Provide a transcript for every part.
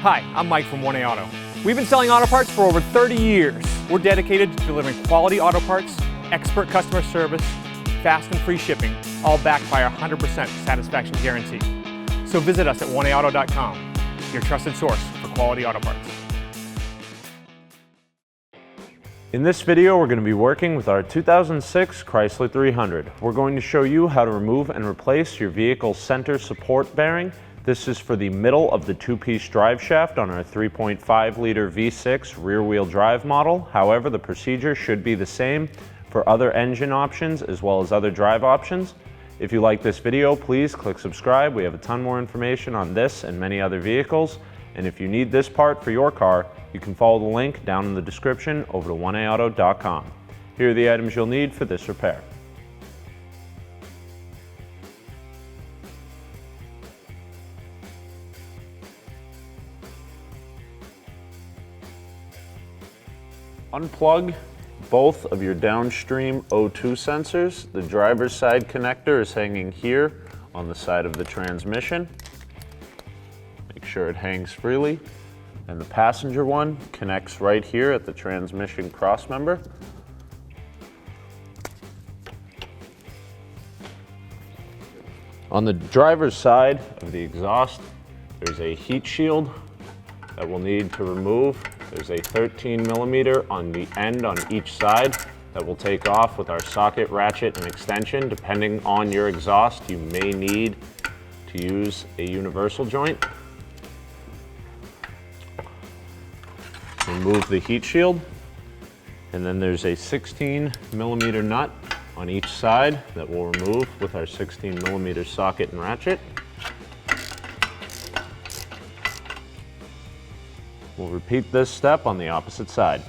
Hi, I'm Mike from 1A Auto. We've been selling auto parts for over 30 years. We're dedicated to delivering quality auto parts, expert customer service, fast and free shipping, all backed by our 100% satisfaction guarantee. So visit us at 1aauto.com, your trusted source for quality auto parts. In this video, we're going to be working with our 2006 Chrysler 300. We're going to show you how to remove and replace your vehicle's center support bearing. This is for the middle of the two-piece drive shaft on our 3.5-liter V6 rear-wheel drive model. However, the procedure should be the same for other engine options as well as other drive options. If you like this video, please click subscribe. We have a ton more information on this and many other vehicles. And if you need this part for your car, you can follow the link down in the description over to 1aauto.com. Here are the items you'll need for this repair. Unplug both of your downstream O2 sensors. The driver's side connector is hanging here on the side of the transmission. Make sure it hangs freely. And the passenger one connects right here at the transmission crossmember. On the driver's side of the exhaust, there's a heat shield that we'll need to remove. There's a 13mm on the end on each side that we'll take off with our socket, ratchet, and extension. Depending on your exhaust, you may need to use a universal joint. Remove the heat shield, and then there's a 16mm nut on each side that we'll remove with our 16mm socket and ratchet. We'll repeat this step on the opposite side.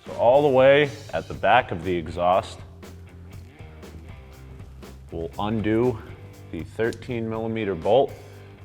So all the way at the back of the exhaust, we'll undo the 13mm bolt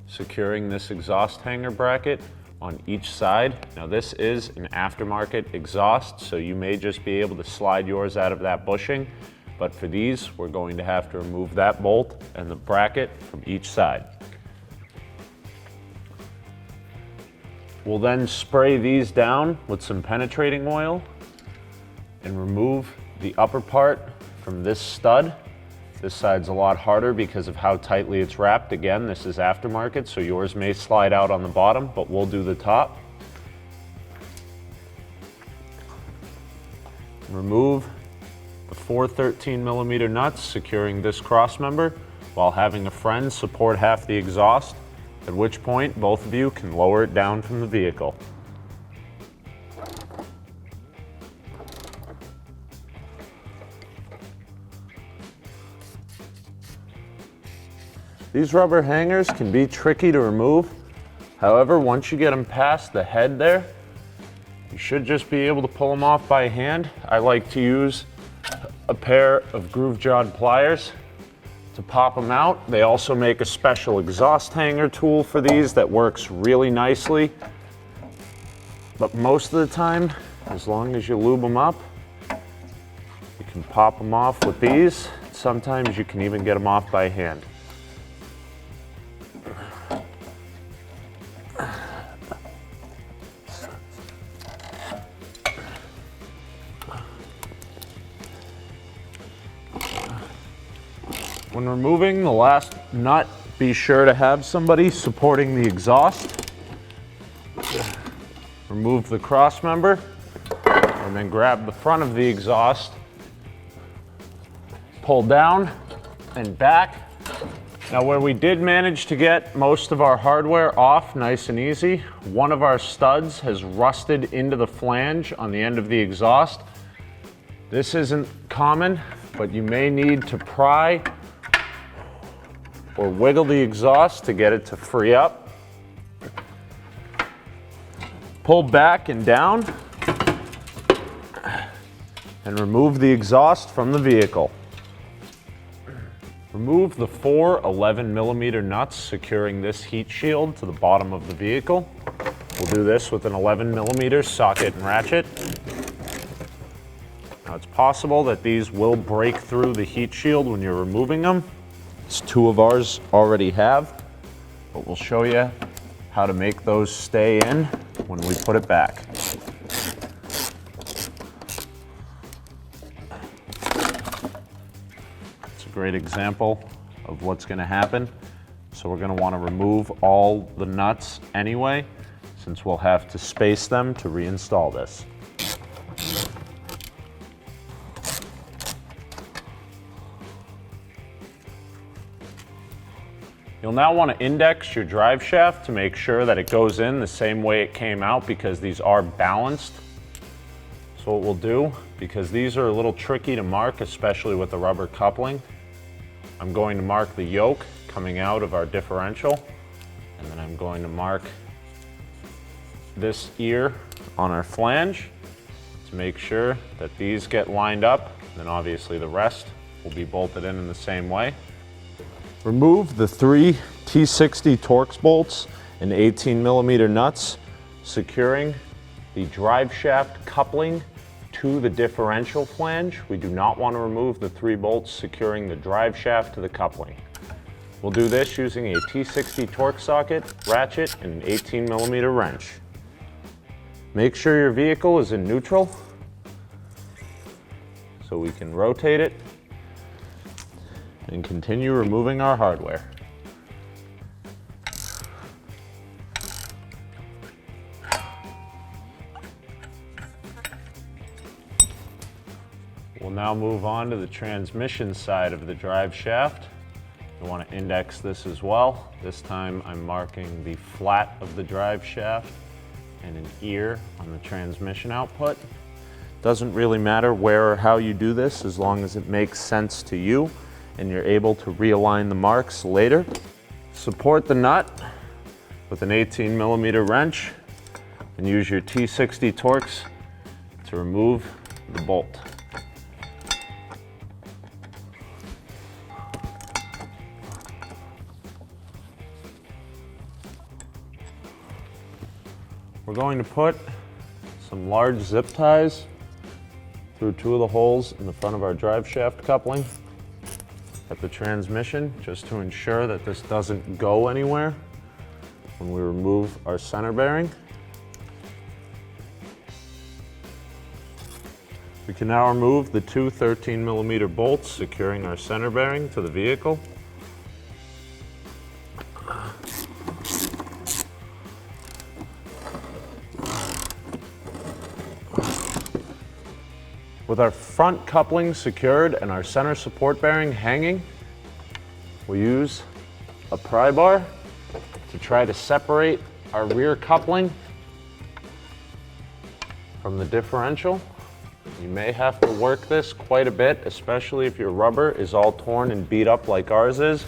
securing this exhaust hanger bracket on each side. Now this is an aftermarket exhaust, so you may just be able to slide yours out of that bushing. But for these, we're going to have to remove that bolt and the bracket from each side. We'll then spray these down with some penetrating oil and remove the upper part from this stud. This side's a lot harder because of how tightly it's wrapped. Again, this is aftermarket, so yours may slide out on the bottom, but we'll do the top. Remove the 4 13mm nuts securing this crossmember while having a friend support half the exhaust, at which point both of you can lower it down from the vehicle. These rubber hangers can be tricky to remove. However, once you get them past the head there, you should just be able to pull them off by hand. I like to use a pair of groove-jawed pliers to pop them out. They also make a special exhaust hanger tool for these that works really nicely. But most of the time, as long as you lube them up, you can pop them off with these. Sometimes you can even get them off by hand. When removing the last nut, be sure to have somebody supporting the exhaust. Remove the crossmember and then grab the front of the exhaust. Pull down and back. Now where we did manage to get most of our hardware off nice and easy, one of our studs has rusted into the flange on the end of the exhaust. This isn't common, but you may need to pry or wiggle the exhaust to get it to free up. Pull back and down and remove the exhaust from the vehicle. Remove the 4 11mm nuts securing this heat shield to the bottom of the vehicle. We'll do this with an 11mm socket and ratchet. Now it's possible that these will break through the heat shield when you're removing them. As 2 of ours already have, but we'll show you how to make those stay in when we put it back. It's a great example of what's going to happen. So we're going to want to remove all the nuts anyway, since we'll have to space them to reinstall this. You'll now want to index your drive shaft to make sure that it goes in the same way it came out, because these are balanced. So what we'll do, because these are a little tricky to mark, especially with the rubber coupling, I'm going to mark the yoke coming out of our differential, and then I'm going to mark this ear on our flange to make sure that these get lined up. Then obviously the rest will be bolted in the same way. Remove the 3 T60 Torx bolts and 18mm nuts securing the drive shaft coupling to the differential flange. We do not want to remove the 3 bolts securing the drive shaft to the coupling. We'll do this using a T60 Torx socket, ratchet, and an 18mm wrench. Make sure your vehicle is in neutral so we can rotate it and continue removing our hardware. We'll now move on to the transmission side of the drive shaft. You want to index this as well. This time I'm marking the flat of the drive shaft and an ear on the transmission output. Doesn't really matter where or how you do this, as long as it makes sense to you and you're able to realign the marks later. Support the nut with an 18mm wrench and use your T60 Torx to remove the bolt. We're going to put some large zip ties through 2 of the holes in the front of our drive shaft coupling at the transmission, just to ensure that this doesn't go anywhere when we remove our center bearing. We can now remove the 2 13mm bolts securing our center bearing to the vehicle. With our front coupling secured and our center support bearing hanging, we'll use a pry bar to try to separate our rear coupling from the differential. You may have to work this quite a bit, especially if your rubber is all torn and beat up like ours is.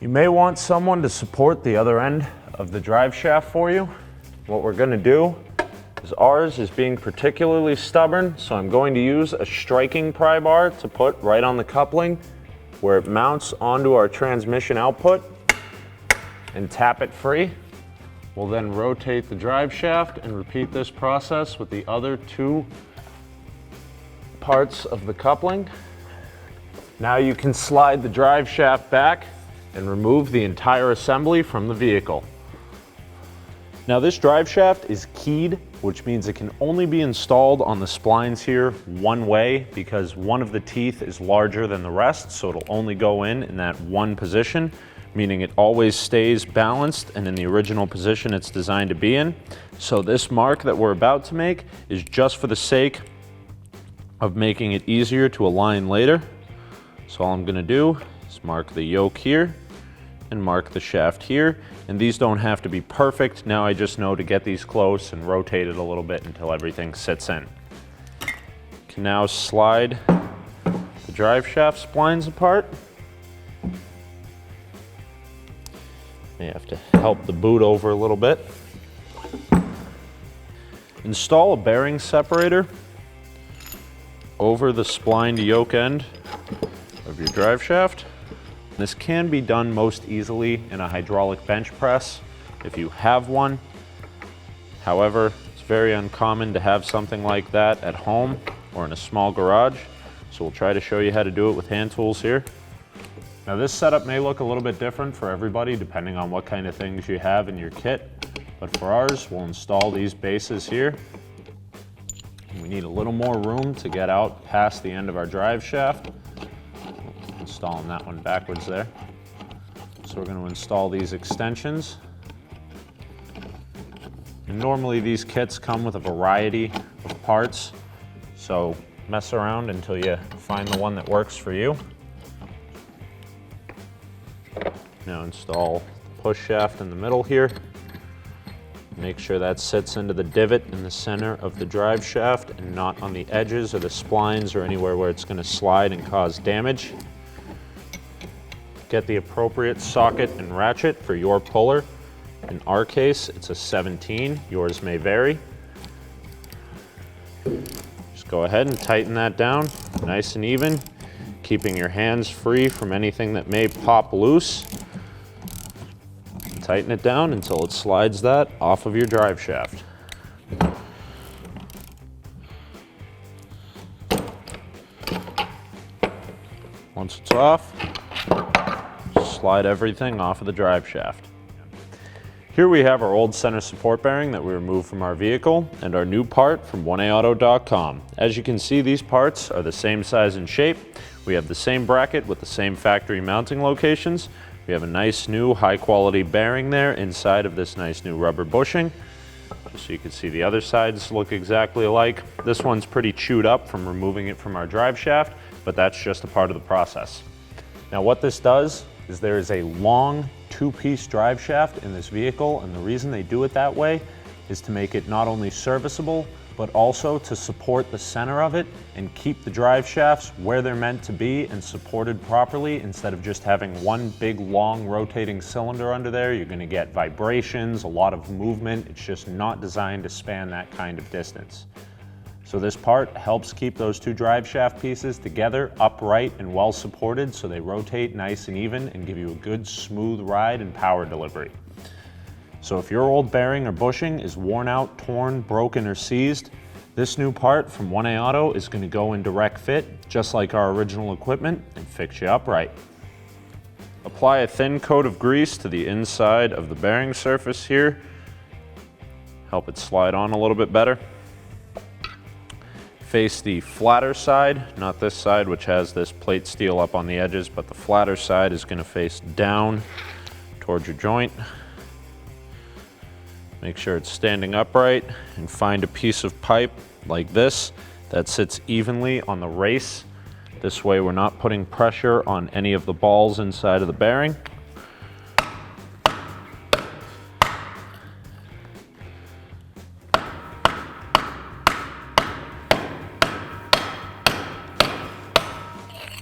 You may want someone to support the other end of the drive shaft for you. What we're going to do is, ours is being particularly stubborn, so I'm going to use a striking pry bar to put right on the coupling where it mounts onto our transmission output and tap it free. We'll then rotate the drive shaft and repeat this process with the other 2 parts of the coupling. Now you can slide the drive shaft back and remove the entire assembly from the vehicle. Now this drive shaft is keyed, which means it can only be installed on the splines here one way, because one of the teeth is larger than the rest, so it'll only go in that one position, meaning it always stays balanced and in the original position it's designed to be in. So this mark that we're about to make is just for the sake of making it easier to align later. So all I'm going to do is mark the yoke here and mark the shaft here, and these don't have to be perfect. Now I just know to get these close and rotate it a little bit until everything sits in. Can now slide the drive shaft splines apart. May have to help the boot over a little bit. Install a bearing separator over the spline to yoke end of your drive shaft. This can be done most easily in a hydraulic bench press if you have one. However, it's very uncommon to have something like that at home or in a small garage. So we'll try to show you how to do it with hand tools here. Now this setup may look a little bit different for everybody depending on what kind of things you have in your kit. But for ours, we'll install these bases here. We need a little more room to get out past the end of our drive shaft. Installing that one backwards there. So we're going to install these extensions. And normally these kits come with a variety of parts, so mess around until you find the one that works for you. Now install the push shaft in the middle here. Make sure that sits into the divot in the center of the drive shaft and not on the edges or the splines or anywhere where it's going to slide and cause damage. Get the appropriate socket and ratchet for your puller. In our case, it's a 17. Yours may vary. Just go ahead and tighten that down nice and even, keeping your hands free from anything that may pop loose. Tighten it down until it slides that off of your drive shaft. Once it's off, slide everything off of the drive shaft. Here we have our old center support bearing that we removed from our vehicle and our new part from 1AAuto.com. As you can see, these parts are the same size and shape. We have the same bracket with the same factory mounting locations. We have a nice new high quality bearing there inside of this nice new rubber bushing. Just so you can see the other sides look exactly alike. This one's pretty chewed up from removing it from our drive shaft, but that's just a part of the process. Now what this does is there is a long two-piece drive shaft in this vehicle, and the reason they do it that way is to make it not only serviceable, but also to support the center of it and keep the drive shafts where they're meant to be and supported properly. Instead of just having one big long rotating cylinder under there, you're going to get vibrations, a lot of movement. It's just not designed to span that kind of distance. So this part helps keep those two drive shaft pieces together, upright and well supported, so they rotate nice and even and give you a good smooth ride and power delivery. So if your old bearing or bushing is worn out, torn, broken, or seized, this new part from 1A Auto is going to go in direct fit, just like our original equipment, and fix you upright. Apply a thin coat of grease to the inside of the bearing surface here. Help it slide on a little bit better. Face the flatter side, not this side which has this plate steel up on the edges, but the flatter side is going to face down towards your joint. Make sure it's standing upright and find a piece of pipe like this that sits evenly on the race. This way we're not putting pressure on any of the balls inside of the bearing.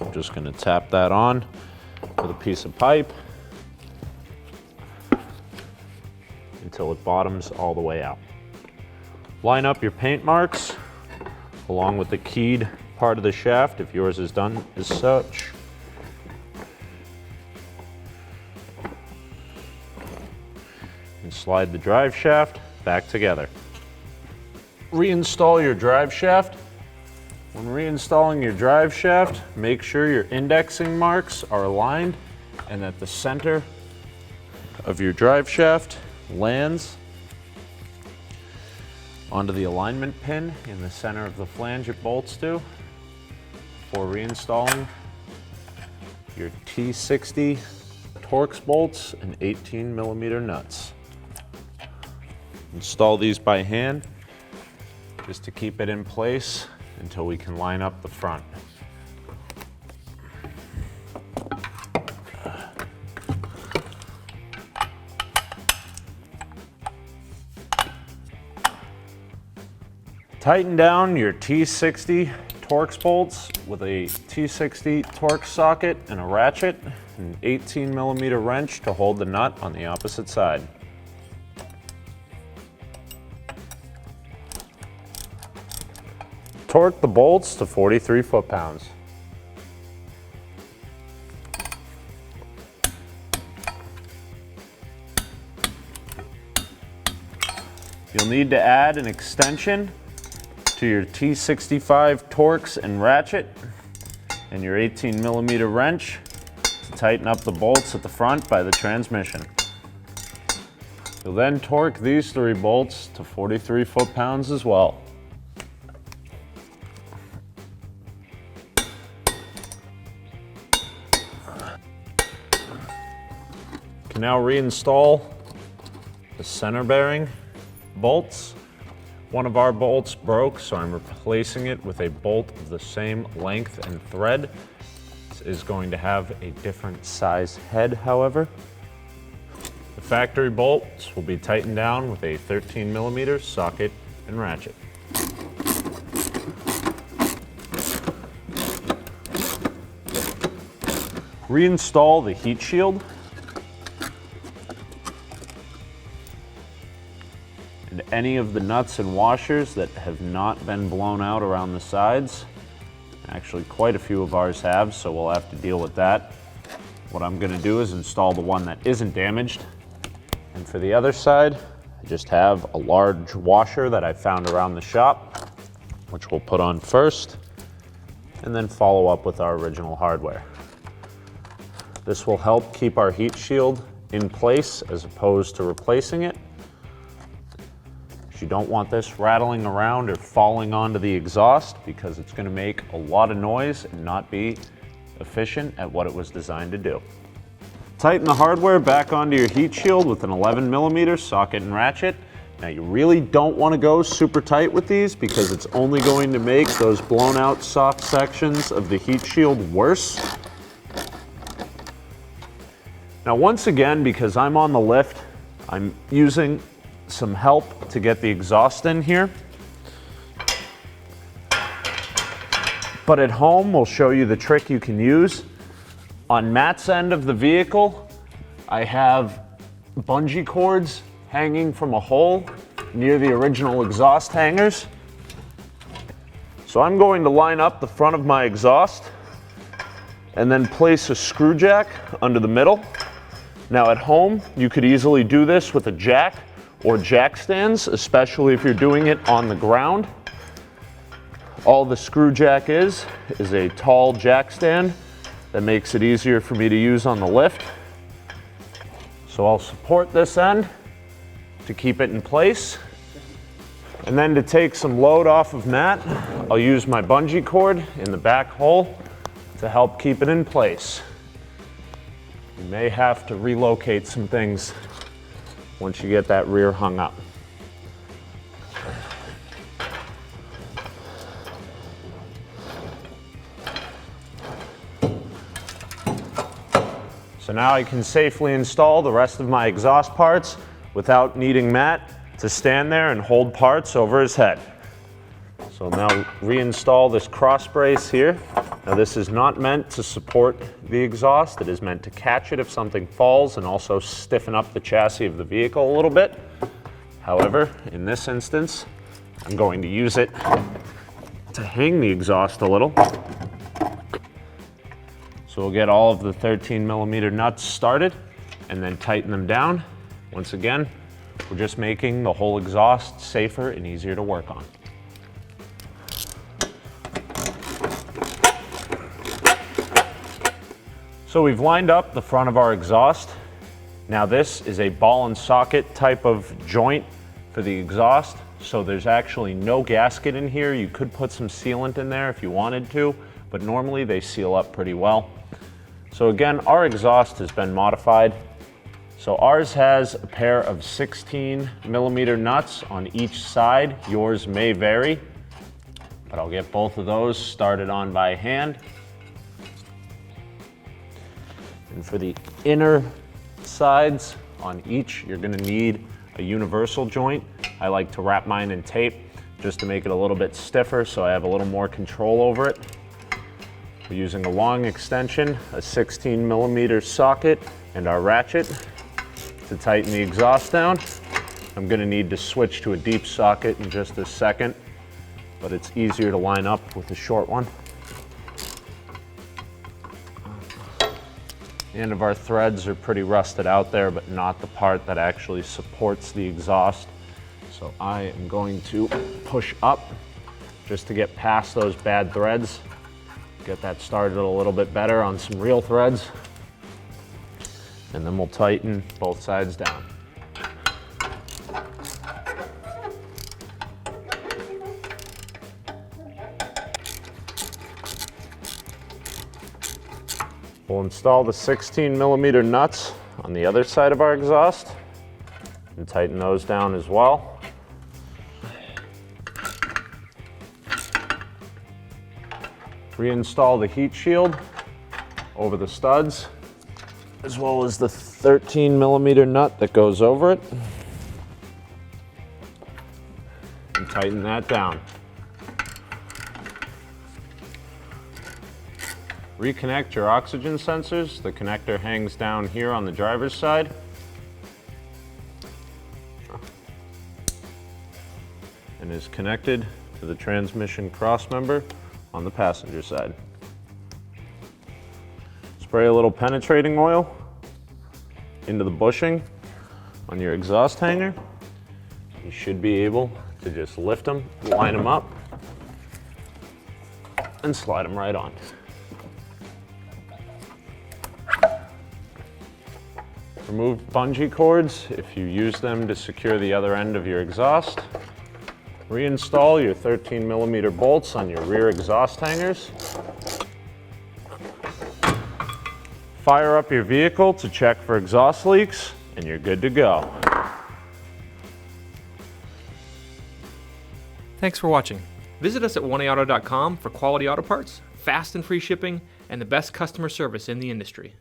I'm just going to tap that on with a piece of pipe until it bottoms all the way out. Line up your paint marks along with the keyed part of the shaft if yours is done as such. And slide the drive shaft back together. Reinstall your drive shaft. When reinstalling your drive shaft, make sure your indexing marks are aligned and that the center of your drive shaft lands onto the alignment pin in the center of the flange it bolts to before reinstalling your T60 Torx bolts and 18mm nuts. Install these by hand just to keep it in place until we can line up the front. Tighten down your T60 Torx bolts with a T60 Torx socket and a ratchet, and an 18mm wrench to hold the nut on the opposite side. Torque the bolts to 43 foot-pounds. You'll need to add an extension to your T65 Torx and Ratchet and your 18mm wrench to tighten up the bolts at the front by the transmission. You'll then torque these 3 bolts to 43 foot-pounds as well. You can now reinstall the center bearing bolts. One of our bolts broke, so I'm replacing it with a bolt of the same length and thread. This is going to have a different size head, however. The factory bolts will be tightened down with a 13mm socket and ratchet. Reinstall the heat shield. And any of the nuts and washers that have not been blown out around the sides. Actually, quite a few of ours have, so we'll have to deal with that. What I'm going to do is install the one that isn't damaged. And for the other side, I just have a large washer that I found around the shop, which we'll put on first, and then follow up with our original hardware. This will help keep our heat shield in place as opposed to replacing it. You don't want this rattling around or falling onto the exhaust because it's going to make a lot of noise and not be efficient at what it was designed to do. Tighten the hardware back onto your heat shield with an 11mm socket and ratchet. Now you really don't want to go super tight with these because it's only going to make those blown out soft sections of the heat shield worse. Now once again, because I'm on the lift, I'm using some help to get the exhaust in here. But at home, we'll show you the trick you can use. On Matt's end of the vehicle, I have bungee cords hanging from a hole near the original exhaust hangers. So I'm going to line up the front of my exhaust and then place a screw jack under the middle. Now at home, you could easily do this with a jack or jack stands, especially if you're doing it on the ground. All the screw jack is a tall jack stand that makes it easier for me to use on the lift. So I'll support this end to keep it in place. And then to take some load off of Matt, I'll use my bungee cord in the back hole to help keep it in place. You may have to relocate some things once you get that rear hung up. So now I can safely install the rest of my exhaust parts without needing Matt to stand there and hold parts over his head. So now reinstall this cross brace here. Now this is not meant to support the exhaust. It is meant to catch it if something falls and also stiffen up the chassis of the vehicle a little bit. However, in this instance, I'm going to use it to hang the exhaust a little. So we'll get all of the 13mm nuts started and then tighten them down. Once again, we're just making the whole exhaust safer and easier to work on. So we've lined up the front of our exhaust. Now this is a ball and socket type of joint for the exhaust, so there's actually no gasket in here. You could put some sealant in there if you wanted to, but normally they seal up pretty well. So again, our exhaust has been modified. So ours has a pair of 16mm nuts on each side. Yours may vary, but I'll get both of those started on by hand. And for the inner sides on each, you're going to need a universal joint. I like to wrap mine in tape just to make it a little bit stiffer so I have a little more control over it. We're using a long extension, a 16mm socket, and our ratchet to tighten the exhaust down. I'm going to need to switch to a deep socket in just a second, but it's easier to line up with a short one. The end of our threads are pretty rusted out there, but not the part that actually supports the exhaust. So I am going to push up just to get past those bad threads. Get that started a little bit better on some real threads. And then we'll tighten both sides down. We'll install the 16mm nuts on the other side of our exhaust and tighten those down as well. Reinstall the heat shield over the studs, as well as the 13mm nut that goes over it, and tighten that down. Reconnect your oxygen sensors. The connector hangs down here on the driver's side. And is connected to the transmission crossmember on the passenger side. Spray a little penetrating oil into the bushing on your exhaust hanger. You should be able to just lift them, line them up, and slide them right on. Remove bungee cords if you use them to secure the other end of your exhaust. Reinstall your 13mm bolts on your rear exhaust hangers. Fire up your vehicle to check for exhaust leaks, and you're good to go. Thanks for watching. Visit us at oneauto.com for quality auto parts, fast and free shipping, and the best customer service in the industry.